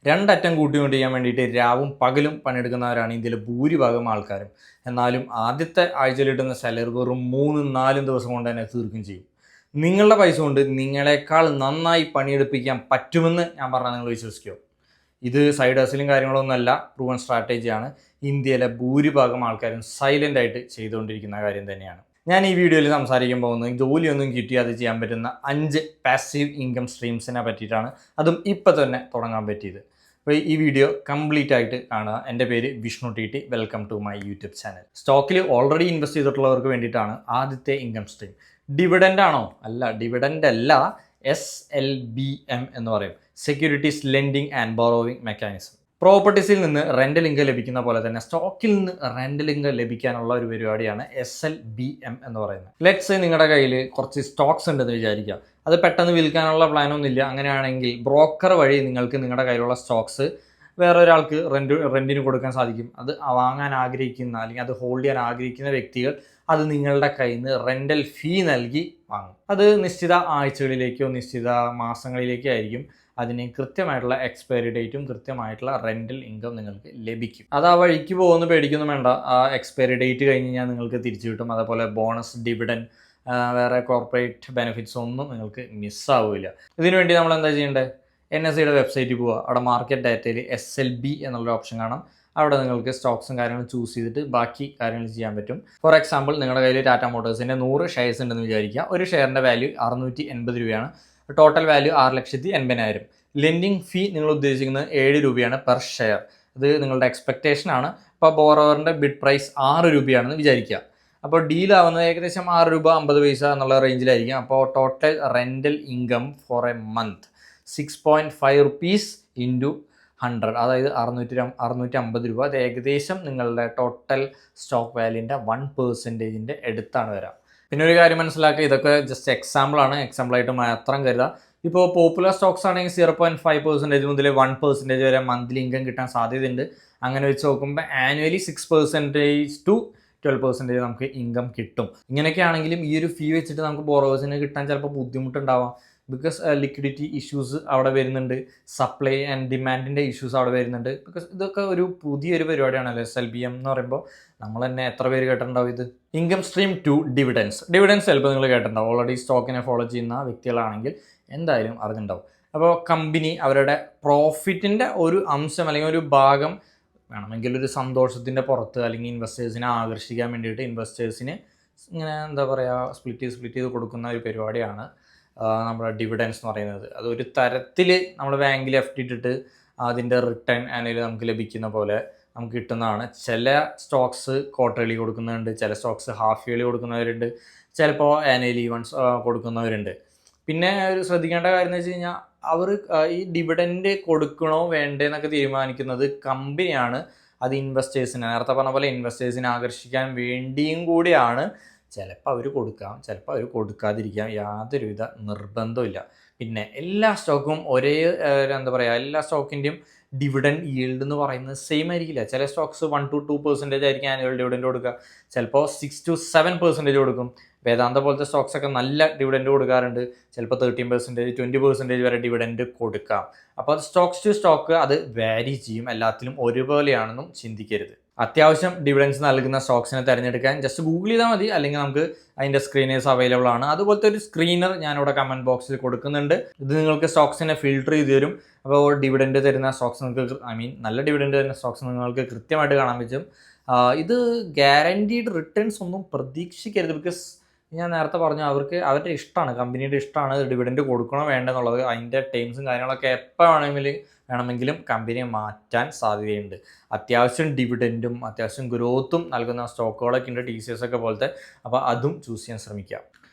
രണ്ടറ്റം കൂട്ടിക്കൊണ്ട് ചെയ്യാൻ വേണ്ടിയിട്ട് രാവും പകലും പണിയെടുക്കുന്നവരാണ് ഇന്ത്യയിലെ ഭൂരിഭാഗം ആൾക്കാരും. എന്നാലും ആദ്യത്തെ ആഴ്ചയിൽ കിട്ടുന്ന സാലറി വെറും 3-4 ദിവസം കൊണ്ട് തന്നെ തീർക്കും ചെയ്യും. നിങ്ങളുടെ പൈസ കൊണ്ട് നിങ്ങളെക്കാൾ നന്നായി പണിയെടുപ്പിക്കാൻ പറ്റുമെന്ന് ഞാൻ പറഞ്ഞാൽ നിങ്ങൾ വിശ്വസിക്കുമോ? ഇത് സൈഡ് ഹസലും കാര്യങ്ങളൊന്നുമല്ല, പ്രൂവൻ സ്ട്രാറ്റജിയാണ്. ഇന്ത്യയിലെ ഭൂരിഭാഗം ആൾക്കാരും സൈലൻ്റ് ആയിട്ട് ചെയ്തുകൊണ്ടിരിക്കുന്ന കാര്യം തന്നെയാണ്. ഞാൻ ഈ വീഡിയോയിൽ സംസാരിക്കാൻ പോകുന്നത് ജോലിയൊന്നും കിട്ടിയാതെ ചെയ്യാൻ പറ്റുന്ന 5 പാസീവ് ഇൻകം സ്ട്രീംസിനെ പറ്റിയിട്ടാണ്. അതും ഇപ്പം തന്നെ തുടങ്ങാൻ പറ്റിയത്. അപ്പോൾ ഈ വീഡിയോ കംപ്ലീറ്റ് ആയിട്ട് കാണുക. എൻ്റെ പേര് Vishnu T. Welcome to my YouTube channel. സ്റ്റോക്കിൽ ഓൾറെഡി ഇൻവെസ്റ്റ് ചെയ്തിട്ടുള്ളവർക്ക് വേണ്ടിയിട്ടാണ് ആദ്യത്തെ ഇൻകം സ്ട്രീം. ഡിവിഡൻ്റ് ആണോ? അല്ല, ഡിവിഡൻ്റ് അല്ല. SLBM എന്ന് പറയും, securities lending and borrowing mechanism. പ്രോപ്പർട്ടീസിൽ നിന്ന് റെൻ്റൽ ഇൻകം ലഭിക്കുന്ന പോലെ തന്നെ സ്റ്റോക്കിൽ നിന്ന് റെൻ്റൽ ഇൻകം ലഭിക്കാനുള്ള ഒരു പരിപാടിയാണ് SLBM എന്ന് പറയുന്നത്. ലെറ്റ്സ് സേ നിങ്ങളുടെ കയ്യിൽ കുറച്ച് സ്റ്റോക്സ് ഉണ്ടെന്ന് വിചാരിക്കുക. അത് പെട്ടെന്ന് വിൽക്കാനുള്ള പ്ലാനൊന്നുമില്ല. അങ്ങനെയാണെങ്കിൽ ബ്രോക്കർ വഴി നിങ്ങൾക്ക് നിങ്ങളുടെ കയ്യിലുള്ള സ്റ്റോക്സ് വേറെ ഒരാൾക്ക് റെൻറ്റിന് കൊടുക്കാൻ സാധിക്കും. അത് വാങ്ങാൻ ആഗ്രഹിക്കുന്ന അല്ലെങ്കിൽ അത് ഹോൾഡ് ചെയ്യാൻ ആഗ്രഹിക്കുന്ന വ്യക്തികൾ അത് നിങ്ങളുടെ കയ്യിൽ നിന്ന് റെൻ്റൽ ഫീ നൽകി വാങ്ങും. അത് നിശ്ചിത ആഴ്ചകളിലേക്കോ നിശ്ചിത മാസങ്ങളിലേക്കോ ആയിരിക്കും. അതിന് കൃത്യമായിട്ടുള്ള എക്സ്പയറി ഡേറ്റും കൃത്യമായിട്ടുള്ള റെൻ്റൽ ഇൻകം നിങ്ങൾക്ക് ലഭിക്കും. അത് ആ വഴിക്ക് പോകുന്ന പേടിക്കൊന്നും വേണ്ട. ആ എക്സ്പയറി ഡേറ്റ് കഴിഞ്ഞ് കഴിഞ്ഞാൽ നിങ്ങൾക്ക് തിരിച്ചു കിട്ടും. അതേപോലെ ബോണസ്, ഡിവിഡൻ, വേറെ കോർപ്പറേറ്റ് ബെനിഫിറ്റ്സ് ഒന്നും നിങ്ങൾക്ക് മിസ്സാവില്ല. ഇതിനുവേണ്ടി നമ്മൾ എന്താ ചെയ്യേണ്ടത്? NSEയുടെ വെബ്സൈറ്റിൽ പോവുക. അവിടെ മാർക്കറ്റ് ഡാറ്റയിൽ SLB എന്നുള്ളൊരു ഓപ്ഷൻ കാണാം. അവിടെ നിങ്ങൾക്ക് സ്റ്റോക്സും കാര്യങ്ങളും ചൂസ് ചെയ്തിട്ട് ബാക്കി കാര്യങ്ങൾ ചെയ്യാൻ പറ്റും. ഫോർ എക്സാമ്പിൾ, നിങ്ങളുടെ കയ്യിൽ ടാറ്റ മോട്ടോഴ്സിൻ്റെ 100 ഷെയർസ് ഉണ്ടെന്ന് വിചാരിക്കുക. ഒരു ഷെയറിൻ്റെ വാല്യൂ 680 രൂപയാണ്. Total value 6,80,000. ലെൻഡിങ് ഫീ നിങ്ങൾ ഉദ്ദേശിക്കുന്നത് 7 രൂപയാണ് പെർ ഷെയർ. ഇത് നിങ്ങളുടെ എക്സ്പെക്റ്റേഷൻ ആണ്. അപ്പോൾ ബോറോവറിൻ്റെ ബിഡ് പ്രൈസ് 6 രൂപയാണെന്ന് വിചാരിക്കുക. അപ്പോൾ ഡീലാവുന്നത് ഏകദേശം 6 രൂപ 50 പൈസ എന്നുള്ള റേഞ്ചിലായിരിക്കും. അപ്പോൾ total rental income four A month 6.5 rupees into 100, അതായത് 650 രൂപ. അത് ഏകദേശം നിങ്ങളുടെ ടോട്ടൽ സ്റ്റോക്ക് വാല്യൂൻ്റെ 1% അടുത്താണ് വരാം. പിന്നെ ഒരു കാര്യം മനസ്സിലാക്കുക, ഇതൊക്കെ ജസ്റ്റ് എക്സാമ്പിളാണ്. എക്സാമ്പിളായിട്ട് മാത്രം കരുതുക. ഇപ്പോൾ പോപ്പുലർ സ്റ്റോക്സ് ആണെങ്കിൽ 0.5% മുതൽ 1% വരെ മന്ത്ലി ഇൻകം കിട്ടാൻ സാധ്യതയുണ്ട്. അങ്ങനെ വെച്ച് നോക്കുമ്പോൾ ആനുവലി 6% to 12% നമുക്ക് ഇൻകം കിട്ടും. ഇങ്ങനെയൊക്കെ ആണെങ്കിലും ഈ ഒരു ഫീ വെച്ചിട്ട് നമുക്ക് ബോറോവേഴ്സിന് കിട്ടാൻ ചിലപ്പോൾ ബുദ്ധിമുട്ടുണ്ടാവാം. ബിക്കോസ് ലിക്വിഡിറ്റി ഇഷ്യൂസ് അവിടെ വരുന്നുണ്ട്, സപ്ലൈ ആൻഡ് ഡിമാൻഡിൻ്റെ ഇഷ്യൂസ് അവിടെ വരുന്നുണ്ട്. ബിക്കോസ് ഇതൊക്കെ ഒരു പുതിയൊരു പരിപാടിയാണല്ലോ SLBM എന്ന് പറയുമ്പോൾ. നമ്മൾ തന്നെ എത്ര പേര് കേട്ടിട്ടുണ്ടാവും ഇത്? Income stream 2, dividends. ഡിവിഡൻസ് ചിലപ്പോൾ നിങ്ങൾ കേട്ടിട്ടുണ്ടാവും. ഓൾറെഡി സ്റ്റോക്കിനെ ഫോളോ ചെയ്യുന്ന വ്യക്തികളാണെങ്കിൽ എന്തായാലും അറിഞ്ഞിട്ടുണ്ടാവും. അപ്പോൾ കമ്പനി അവരുടെ പ്രോഫിറ്റിൻ്റെ ഒരു അംശം അല്ലെങ്കിൽ ഒരു ഭാഗം വേണമെങ്കിൽ ഒരു സന്തോഷത്തിൻ്റെ പുറത്ത് അല്ലെങ്കിൽ ഇൻവെസ്റ്റേഴ്സിനെ ആകർഷിക്കാൻ വേണ്ടിയിട്ട് ഇൻവെസ്റ്റേഴ്സിന് ഇങ്ങനെ എന്താ പറയുക സ്പ്ലിറ്റ് ചെയ്ത് കൊടുക്കുന്ന ഒരു പരിപാടിയാണ് നമ്മുടെ ഡിവിഡൻസ് എന്ന് പറയുന്നത്. അത് ഒരു തരത്തിൽ നമ്മൾ ബാങ്കിൽ FD ഇട്ടിട്ട് അതിൻ്റെ റിട്ടേൺ ആനുവലി നമുക്ക് ലഭിക്കുന്ന പോലെ നമുക്ക് കിട്ടുന്നതാണ്. ചില സ്റ്റോക്സ് ക്വാർട്ടർലി കൊടുക്കുന്നുണ്ട്, ചില സ്റ്റോക്സ് ഹാഫ് ഇയർലി കൊടുക്കുന്നവരുണ്ട്, ചിലപ്പോൾ ആനുവലി വൺസ് കൊടുക്കുന്നവരുണ്ട്. പിന്നെ ഒരു ശ്രദ്ധിക്കേണ്ട കാര്യം എന്ന് വെച്ച് കഴിഞ്ഞാൽ അവർ ഈ ഡിവിഡൻഡ് കൊടുക്കണോ വേണ്ടേന്നൊക്കെ തീരുമാനിക്കുന്നത് കമ്പനിയാണ്. അത് ഇൻവെസ്റ്റേഴ്സിനെ, നേരത്തെ പറഞ്ഞ പോലെ ഇൻവെസ്റ്റേഴ്സിനെ ആകർഷിക്കാൻ വേണ്ടിയും കൂടിയാണ്. ചിലപ്പോൾ അവർ കൊടുക്കാം, ചിലപ്പോൾ അവർ കൊടുക്കാതിരിക്കാം. യാതൊരുവിധ നിർബന്ധമില്ല. പിന്നെ എല്ലാ സ്റ്റോക്കും ഒരേ എന്താ പറയുക, എല്ലാ സ്റ്റോക്കിൻ്റെയും ഡിവിഡൻഡ് ഈൽഡ് എന്ന് പറയുന്നത് സെയിം ആയിരിക്കില്ല. ചില സ്റ്റോക്സ് 1 to 2% ആയിരിക്കും ആനുവൽ ഡിവിഡൻഡ് കൊടുക്കുക. ചിലപ്പോൾ 6 to 7% കൊടുക്കും. വേദാന്ത പോലത്തെ സ്റ്റോക്സൊക്കെ നല്ല ഡിവിഡൻഡ് കൊടുക്കാറുണ്ട്. ചിലപ്പോൾ 13%, 20% വരെ ഡിവിഡൻഡ് കൊടുക്കാം. അപ്പോൾ അത് സ്റ്റോക്സ് ടു സ്റ്റോക്ക് അത് വാരി ചെയ്യും. എല്ലാത്തിലും ഒരുപോലെയാണെന്നും ചിന്തിക്കരുത്. അത്യാവശ്യം ഡിവിഡൻസ് നൽകുന്ന സ്റ്റോക്സിനെ തിരഞ്ഞെടുക്കാൻ ജസ്റ്റ് ഗൂഗിൾ ചെയ്താൽ മതി. അല്ലെങ്കിൽ നമുക്ക് അതിൻ്റെ സ്ക്രീനേഴ്സ് അവൈലബിൾ ആണ്. അതുപോലത്തെ ഒരു സ്ക്രീനർ ഞാനിവിടെ കമൻറ്റ് ബോക്സിൽ കൊടുക്കുന്നുണ്ട്. ഇത് നിങ്ങൾക്ക് സ്റ്റോക്സിനെ ഫിൽട്ടർ ചെയ്ത് തരും. അപ്പോൾ ഡിവിഡൻഡ് തരുന്ന സ്റ്റോക്സ് നിങ്ങൾക്ക് നല്ല ഡിവിഡൻഡ് തരുന്ന സ്റ്റോക്സ് നിങ്ങൾക്ക് കൃത്യമായിട്ട് കാണാൻ പറ്റും. ഇത് ഗ്യാരൻറ്റീഡ് റിട്ടേൺസ് ഒന്നും പ്രതീക്ഷിക്കരുത്. ബിക്കോസ് ഞാൻ നേരത്തെ പറഞ്ഞു, അവർക്ക് അവരുടെ ഇഷ്ടമാണ്, കമ്പനിയുടെ ഇഷ്ടമാണ് ഡിവിഡൻഡ് കൊടുക്കണോ വേണ്ടെന്നുള്ളത്. അതിൻ്റെ ടേംസും കാര്യങ്ങളൊക്കെ എപ്പോൾ വേണമെങ്കിലും കമ്പനിയെ മാറ്റാൻ സാധ്യതയുണ്ട്. അത്യാവശ്യം ഡിവിഡൻറ്റും അത്യാവശ്യം ഗ്രോത്തും നൽകുന്ന സ്റ്റോക്കുകളൊക്കെ ഉണ്ട്, TCS ഒക്കെ പോലത്തെ. അപ്പോൾ അതും ചൂസ് ചെയ്യാൻ ശ്രമിക്കുക.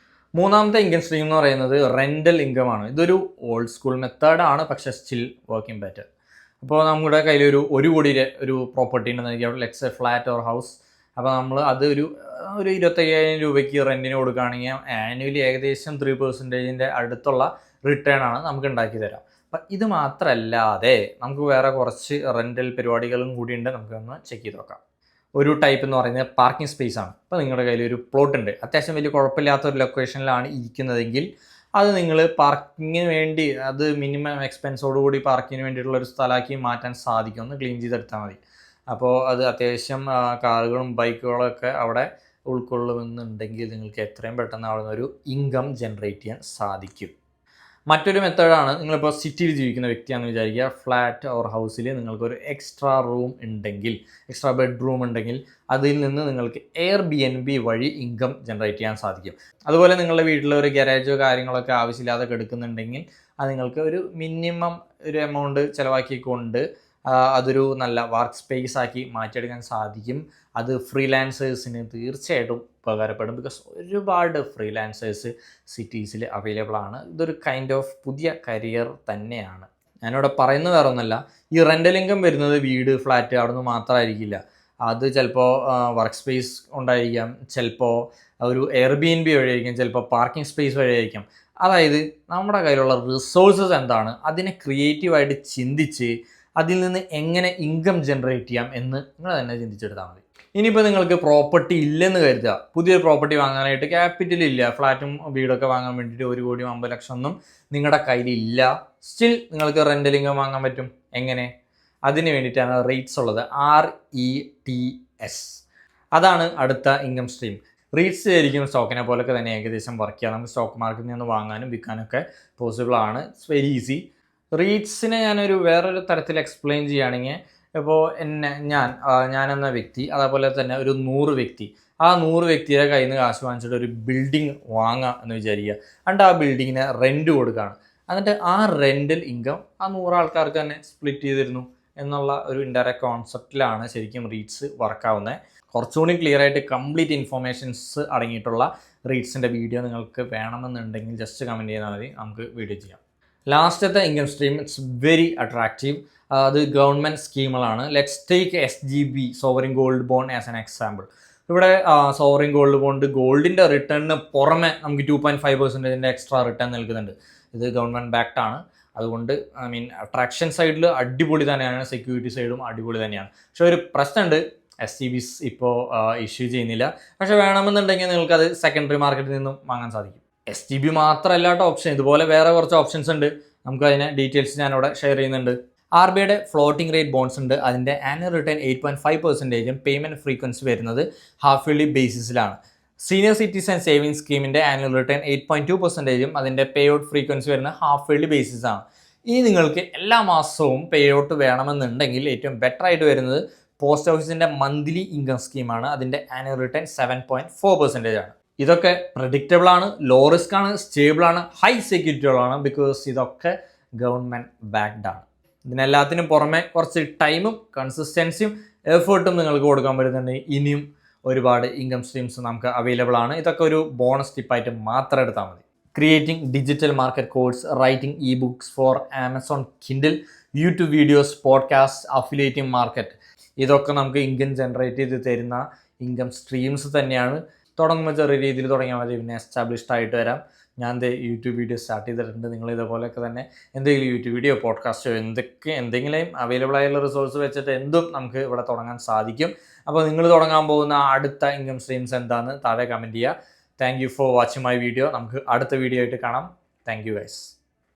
മൂന്നാമത്തെ ഇൻകം സ്ട്രീം എന്ന് പറയുന്നത് റെൻ്റൽ ഇൻകം ആണ്. ഇതൊരു ഓൾഡ് സ്കൂൾ മെത്തേഡാണ്, പക്ഷേ സ്റ്റിൽ വർക്കിംഗ് ബെറ്റർ. അപ്പോൾ നമ്മുടെ കയ്യിൽ ഒരു കോടിയുടെ ഒരു പ്രോപ്പർട്ടി ഉണ്ടെന്ന് let's A flat or house. അപ്പോൾ നമ്മൾ അത് ഒരു 25,000 രൂപയ്ക്ക് റെൻറ്റിന് കൊടുക്കുകയാണെങ്കിൽ ആനുവലി ഏകദേശം 3% അടുത്തുള്ള റിട്ടേൺ ആണ് നമുക്ക് ഉണ്ടാക്കി തരാം. അപ്പം ഇത് മാത്രമല്ലാതെ നമുക്ക് വേറെ കുറച്ച് റെൻ്റൽ പരിപാടികളും കൂടിയുണ്ട്. നമുക്കൊന്ന് ചെക്ക് ചെയ്ത് നോക്കാം. ഒരു ടൈപ്പ് എന്ന് പറയുന്നത് പാർക്കിംഗ് സ്പേസ് ആണ്. ഇപ്പോൾ നിങ്ങളുടെ കയ്യിൽ ഒരു പ്ലോട്ട് ഉണ്ട്, അത്യാവശ്യം വലിയ കുഴപ്പമില്ലാത്ത ഒരു ലൊക്കേഷനിലാണ് ഇരിക്കുന്നതെങ്കിൽ അത് നിങ്ങൾ പാർക്കിങ്ങിന് വേണ്ടി അത് മിനിമം എക്സ്പെൻസോടുകൂടി പാർക്കിങ്ങിന് വേണ്ടിയിട്ടുള്ള ഒരു സ്ഥലമാക്കി മാറ്റാൻ സാധിക്കും. ഒന്ന് ക്ലീൻ ചെയ്തെടുത്താൽ മതി. അപ്പോൾ അത് അത്യാവശ്യം കാറുകളും ബൈക്കുകളും ഒക്കെ അവിടെ ഉൾക്കൊള്ളുമെന്നുണ്ടെങ്കിൽ നിങ്ങൾക്ക് എത്രയും പെട്ടെന്ന് അവിടെ നിന്ന് ഒരു ഇൻകം ജനറേറ്റ് ചെയ്യാൻ സാധിക്കും. മറ്റൊരു മെത്തേഡാണ്, നിങ്ങളിപ്പോൾ സിറ്റിയിൽ ജീവിക്കുന്ന വ്യക്തിയാണെന്ന് വിചാരിക്കുക. ഫ്ലാറ്റ് ഓർ ഹൗസിൽ നിങ്ങൾക്കൊരു എക്സ്ട്രാ റൂം ഉണ്ടെങ്കിൽ, എക്സ്ട്രാ ബെഡ്റൂം ഉണ്ടെങ്കിൽ അതിൽ നിന്ന് നിങ്ങൾക്ക് Airbnb വഴി ഇൻകം ജനറേറ്റ് ചെയ്യാൻ സാധിക്കും. അതുപോലെ നിങ്ങളുടെ വീട്ടിൽ ഒരു ഗാരേജോ കാര്യങ്ങളൊക്കെ ആവശ്യമില്ലാതെ കിടക്കുന്നുണ്ടെങ്കിൽ അത് നിങ്ങൾക്ക് ഒരു മിനിമം ഒരു എമൗണ്ട് ചിലവാക്കിക്കൊണ്ട് അതൊരു നല്ല വർക്ക് സ്പേസ് ആക്കി മാറ്റിയെടുക്കാൻ സാധിക്കും. അത് ഫ്രീലാൻസേഴ്സിന് തീർച്ചയായിട്ടും ഉപകാരപ്പെടും. ബിക്കോസ് ഒരുപാട് ഫ്രീലാൻസേഴ്സ് സിറ്റീസിൽ അവൈലബിൾ ആണ്. ഇതൊരു കൈൻഡ് ഓഫ് പുതിയ കരിയർ തന്നെയാണ്. ഞാനിവിടെ പറയുന്നത് വേറെ ഒന്നുമല്ല, ഈ റെൻ്റൽ ഇൻകം വരുന്നത് വീട്, ഫ്ലാറ്റ് അവിടെ നിന്ന് മാത്രമായിരിക്കില്ല. അത് ചിലപ്പോൾ വർക്ക് സ്പേസ് ഉണ്ടായിരിക്കാം, ചിലപ്പോൾ ഒരു Airbnb വഴിയായിരിക്കും, ചിലപ്പോൾ പാർക്കിംഗ് സ്പേസ് വഴിയായിരിക്കും. അതായത് നമ്മുടെ കയ്യിലുള്ള റിസോഴ്സസ് എന്താണ്, അതിനെ ക്രിയേറ്റീവായിട്ട് ചിന്തിച്ച് അതിൽ നിന്ന് എങ്ങനെ ഇൻകം ജനറേറ്റ് ചെയ്യാം എന്ന് നിങ്ങൾ തന്നെ ചിന്തിച്ചെടുത്താൽ മതി. ഇനിയിപ്പോൾ നിങ്ങൾക്ക് പ്രോപ്പർട്ടി ഇല്ലെന്ന് കരുതുക, പുതിയൊരു പ്രോപ്പർട്ടി വാങ്ങാനായിട്ട് ക്യാപിറ്റൽ ഇല്ല, ഫ്ലാറ്റും വീടൊക്കെ വാങ്ങാൻ വേണ്ടിയിട്ട് 1,50,00,000 ഒന്നും നിങ്ങളുടെ കയ്യിലില്ല. സ്റ്റിൽ നിങ്ങൾക്ക് റെൻ്റൽ ഇൻകം വാങ്ങാൻ പറ്റും. എങ്ങനെ? അതിന് വേണ്ടിയിട്ടാണ് റീറ്റ്സ് ഉള്ളത്. RETS. അതാണ് അടുത്ത ഇൻകം സ്ട്രീം. റീറ്റ്സ് ആയിരിക്കും സ്റ്റോക്കിനെ പോലൊക്കെ തന്നെ ഏകദേശം വർക്ക് ചെയ്യുക. നമുക്ക് സ്റ്റോക്ക് മാർക്കറ്റിൽ നിന്ന് വാങ്ങാനും വിൽക്കാനൊക്കെ പോസിബിൾ ആണ്. It's very easy. റീറ്റ്സിനെ ഞാനൊരു വേറൊരു തരത്തിൽ എക്സ്പ്ലെയിൻ ചെയ്യുകയാണെങ്കിൽ, ഇപ്പോൾ ഞാനെന്ന വ്യക്തി, അതേപോലെ തന്നെ ഒരു 100 വ്യക്തി, ആ 100 വ്യക്തിയുടെ കയ്യിൽ നിന്ന് കാശ് വാങ്ങിച്ചിട്ട് ഒരു ബിൽഡിംഗ് വാങ്ങുക എന്ന് വിചാരിക്കുക. എന്നിട്ട് ആ ബിൽഡിങ്ങിന് റെൻറ്റ് കൊടുക്കുകയാണ്. എന്നിട്ട് ആ റെൻ്റൽ ഇൻകം ആ 100 ആൾക്കാർക്ക് തന്നെ സ്പ്ലിറ്റ് ചെയ്തിരുന്നു എന്നുള്ള ഒരു ഇൻഡയറക്റ്റ് കോൺസെപ്റ്റിലാണ് ശരിക്കും റീറ്റ്സ് വർക്കാവുന്നത്. കുറച്ചുകൂടി ക്ലിയർ ആയിട്ട് കംപ്ലീറ്റ് ഇൻഫോർമേഷൻസ് അടങ്ങിയിട്ടുള്ള റീറ്റ്സിൻ്റെ വീഡിയോ നിങ്ങൾക്ക് വേണമെന്നുണ്ടെങ്കിൽ ജസ്റ്റ് കമൻറ്റ് ചെയ്താൽ മതി, നമുക്ക് വീഡിയോ ചെയ്യാം. ലാസ്റ്റത്തെ income stream it's very attractive. അത് ഗവൺമെൻറ് സ്കീമുകളാണ്. Let's take SGB, sovereign gold bond, as an example. ഇവിടെ സോവറിൻ ഗോൾഡ് ബോണ്ട് ഗോൾഡിൻ്റെ റിട്ടേണിന് പുറമെ നമുക്ക് 2.5% എക്സ്ട്രാ റിട്ടേൺ നൽകുന്നുണ്ട്. ഇത് ഗവൺമെൻറ് ബാക്ക്ഡ് ആണ്. അതുകൊണ്ട് അട്രാക്ഷൻ സൈഡിൽ അടിപൊളി തന്നെയാണ്, സെക്യൂരിറ്റി സൈഡും അടിപൊളി തന്നെയാണ്. പക്ഷേ ഒരു പ്രശ്നമുണ്ട്, SGBs ഇപ്പോൾ ഇഷ്യൂ ചെയ്യുന്നില്ല. പക്ഷേ വേണമെന്നുണ്ടെങ്കിൽ നിങ്ങൾക്കത് സെക്കൻഡറി മാർക്കറ്റിൽ നിന്നും വാങ്ങാൻ സാധിക്കും. SGB മാത്രമല്ലാത്ത ഓപ്ഷൻ, ഇതുപോലെ വേറെ കുറച്ച് ഓപ്ഷൻസ് ഉണ്ട്. നമുക്ക് അതിനെ ഡീറ്റെയിൽസ് ഞാനിവിടെ ഷെയർ ചെയ്യുന്നുണ്ട്. RBIയുടെ ഫ്ലോട്ടിംഗ് റേറ്റ് ബോൺസ് ഉണ്ട്. അതിൻ്റെ ആനുവൽ റിട്ടേൺ 8.5%, പേയ്മെൻറ്റ് ഫ്രീക്വൻസി വരുന്നത് ഹാഫ് ഇയർലി ബേസിസിലാണ്. സീനിയർ സിറ്റിസൺ സേവിംഗ് സ്കീമിൻ്റെ ആനുവൽ റിട്ടേൺ 8.2%, അതിൻ്റെ പേ ഔട്ട് ഫ്രീക്വൻസി വരുന്നത് ഹാഫ് ഇയർലി ബേസിസാണ്. ഇനി നിങ്ങൾക്ക് എല്ലാ മാസവും പേ ഔട്ട് വേണമെന്നുണ്ടെങ്കിൽ ഏറ്റവും ബെറ്റർ ആയിട്ട് വരുന്നത് പോസ്റ്റ് ഓഫീസിൻ്റെ മന്ത്ലി ഇൻകം സ്കീമാണ്. അതിൻ്റെ ആനുവൽ റിട്ടേൺ 7.4% ആണ്. ഇതൊക്കെ പ്രഡിക്റ്റബിൾ ആണ്, ലോ റിസ്ക് ആണ്, സ്റ്റേബിൾ ആണ്, ഹൈ സെക്യൂരിറ്റികളാണ്. ബിക്കോസ് ഇതൊക്കെ ഗവൺമെൻറ് ബാക്ക്ഡ് ആണ്. ഇതിനെല്ലാത്തിനും പുറമെ കുറച്ച് ടൈമും കൺസിസ്റ്റൻസിയും എഫേർട്ടും നിങ്ങൾക്ക് കൊടുക്കാൻ പറ്റുന്നുണ്ടെങ്കിൽ ഇനിയും ഒരുപാട് ഇൻകം സ്ട്രീംസ് നമുക്ക് അവൈലബിൾ ആണ്. ഇതൊക്കെ ഒരു ബോണസ് ടിപ്പായിട്ട് മാത്രം എടുത്താൽ മതി. Creating digital market course, writing e-books for Amazon Kindle, YouTube videos, podcast, affiliating market, ഇതൊക്കെ നമുക്ക് ഇൻകം ജനറേറ്റ് ചെയ്ത് തരുന്ന ഇൻകം സ്ട്രീംസ് തന്നെയാണ്. തുടങ്ങുമ്പോൾ ചെറിയ രീതിയിൽ തുടങ്ങിയാൽ മതി, പിന്നെ എസ്റ്റാബ്ലിഷ്ഡ് ആയിട്ട് വരാം. ഞാൻ യൂട്യൂബ് വീഡിയോ സ്റ്റാർട്ട് ചെയ്തിട്ടുണ്ട്. നിങ്ങൾ ഇതുപോലെയൊക്കെ തന്നെ എന്തെങ്കിലും യൂട്യൂബ് വീഡിയോ, പോഡ്കാസ്റ്റോ എന്തെങ്കിലും അവൈലബിൾ ആയുള്ള റിസോഴ്സ് വെച്ചിട്ട് എന്തും നമുക്ക് ഇവിടെ തുടങ്ങാൻ സാധിക്കും. അപ്പോൾ നിങ്ങൾ തുടങ്ങാൻ പോകുന്ന അടുത്ത ഇൻകം സ്ട്രീംസ് എന്താണെന്ന് താഴെ കമൻറ്റ് ചെയ്യുക. Thank you for watching my video. നമുക്ക് അടുത്ത വീഡിയോ ആയിട്ട് കാണാം. Thank you guys.